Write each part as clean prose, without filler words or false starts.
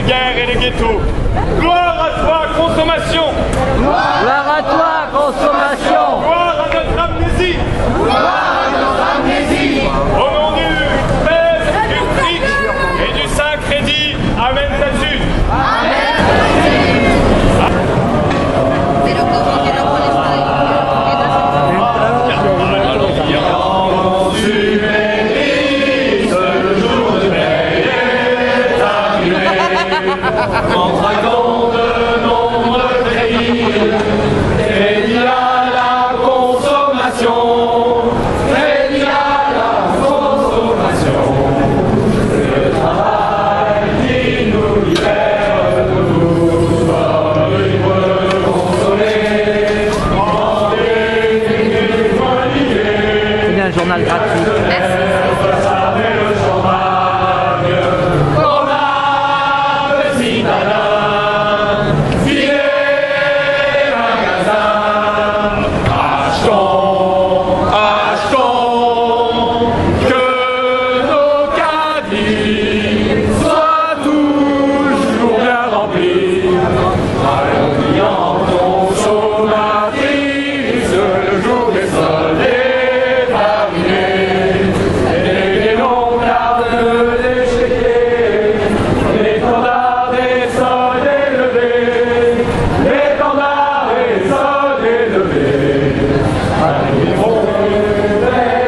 les guerres et les ghettos. Gloire à toi, consommation! Gloire à toi, consommation! Gloire à notre amnésie! Gloire à notre amnésie! Au nom du Père, du Fils et du Saint-Crédit, Amen Tatsus! Amen! Pero como que no pones ahí. En dragon de nombre crédit, crédit à la consommation, crédit à la consommation. Le travail qui nous libère, nous sommes libres de consommer, manger, moins liés. C'est un journal gratuit. Avec le champagne, on a le citadin, filez les magasins, achetons, que nos caddies soient toujours bien remplis. Allons clients consommatrices, le jour des soldes est terminé. Les noms gardent les chéquiers, l'étendard des soldes élevés, l'étendard des soldes élevés. Arriveront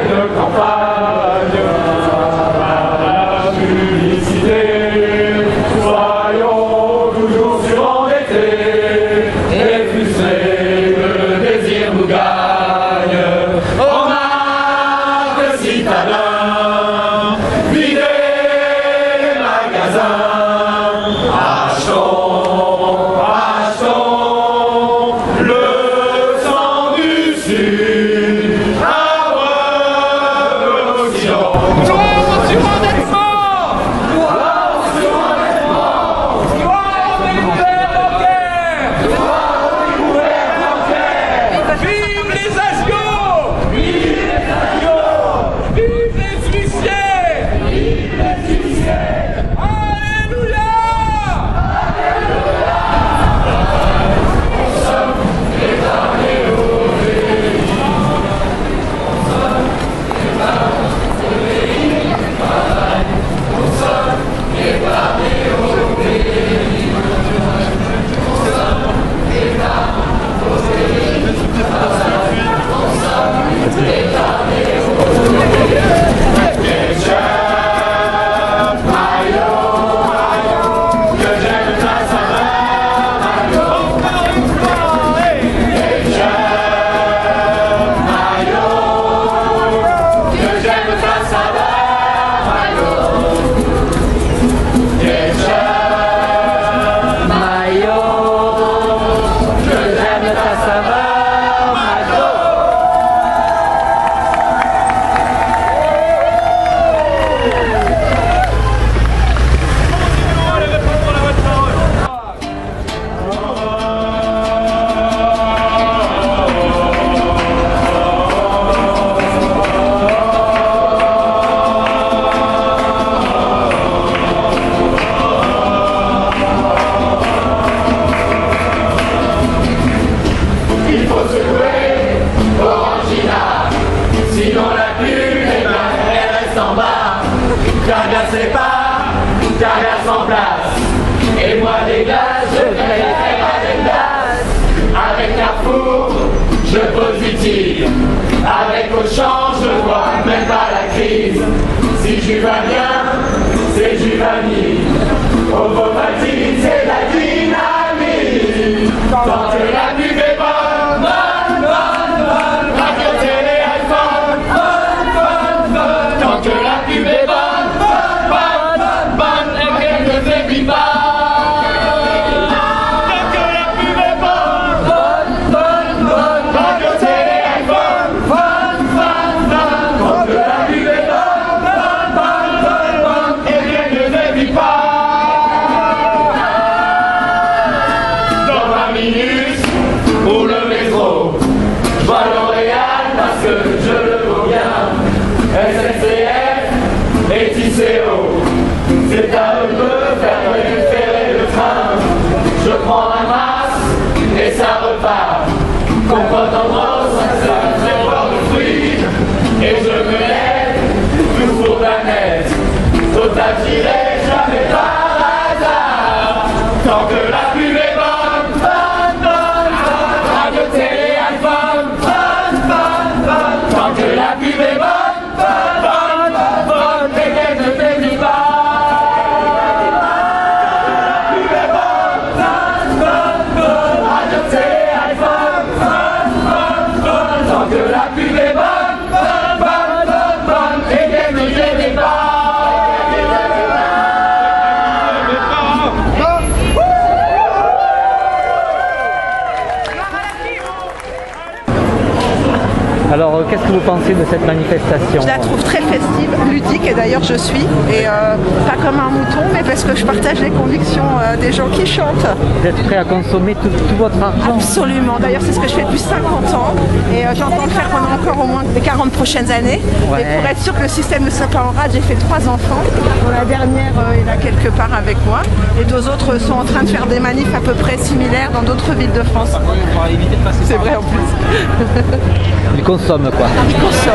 de campagne à la publicité. Soyons toujours surendettés et frustrés, le désir nous gagne. On marque le citadin, videz les magasins, achetons le sang du Sud, à l'Occident. Gloire au surendettement! Gloire au surendettement! Gloire au militaire bancaire! Gloire au découvert bancaire! Vive les agios! Vive les agios! Vive les huissiers! Vive les huissiers! Alléluia! Que j'aime ta saveur, Mayo. Mayo. Que j'aime ta saveur, Mayo. Maillot, que j'aime ta saveur, Maillot. Allez répondre à la bonne parole! Il faut secouer Orangina, sinon la plume, eh ben, elle reste en bas. Cargas sépare, cargas en place. Et moi des glaces, je vais faire avec glace. Avec Carrefour, je positive. Avec Auchan, je vois même pas la crise. Si je vais bien, c'est Juvani. Ovomatine, c'est la dynamite. Tant que la pub est bonne, bonne, bonne, bonne. Radio, télé, iPhone, bonne, bonne, bonne. Tant que la pub est bonne, bonne, bonne, bonne, bonne. Et qu'elle ne faiblit pas. Tant que la pub est bonne, bonne, bonne, bonne. Radio, télé, iPhone, bonne, bonne, bonne. Tant que la pub est bonne, bonne, bonne, bonne, bonne. Et qu'elle ne faiblit pas. Dans 20 minutes, pour le métro, je vois L'Oréal parce que je le vaux bien. SNCF et TCO, c'est à eux de faire préférer t'agirai jamais par hasard. Tant que la pub est bonne, bonne, bonne, bonne. Radio, télé, album, bonne, bonne, bonne. Tant que la pub est bonne, bonne, bonne, bonne, bonne. Et qu'elle ne t'aime pas. Alors, qu'est-ce que vous pensez de cette manifestation? Je la trouve très festive, ludique, et d'ailleurs je suis, et pas comme un mouton, mais parce que je partage les convictions des gens qui chantent. Vous êtes prêt à consommer tout votre argent? Absolument, d'ailleurs c'est ce que je fais depuis 50 ans, et j'entends le faire pendant encore au moins les 40 prochaines années. Ouais. Et pour être sûr que le système ne soit pas en rade, j'ai fait 3 enfants, dont la dernière est là quelque part avec moi, et 2 autres sont en train de faire des manifs à peu près similaires dans d'autres villes de France. C'est vrai en plus. Ils consomment quoi? Ils consomment.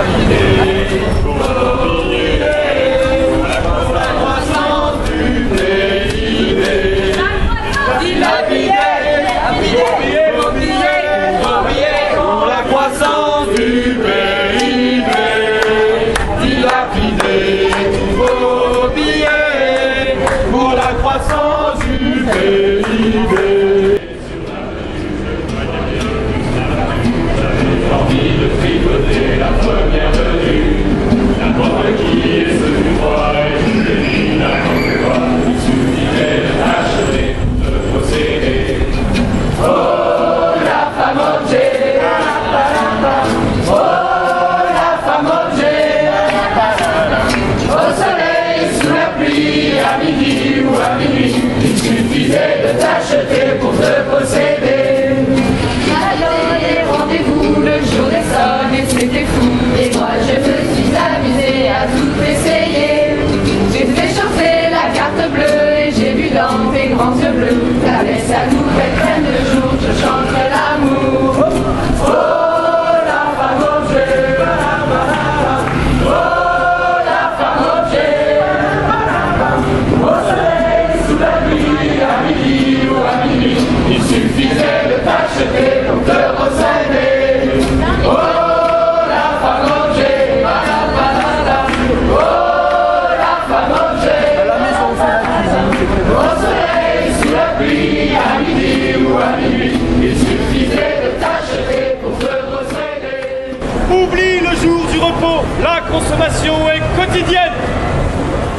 Oublie le jour du repos, la consommation est quotidienne.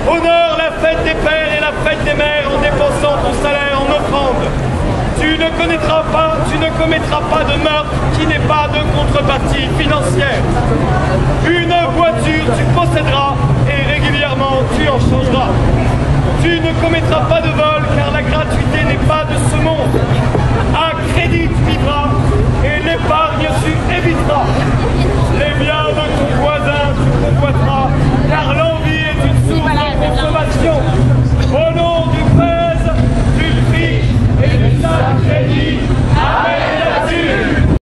Honore la fête des pères et la fête des mères en dépensant ton salaire en offrande. Tu ne commettras pas de meurtre qui n'ait pas de contrepartie financière. Une voiture tu posséderas et régulièrement tu en changeras. Tu ne commettras pas de vol car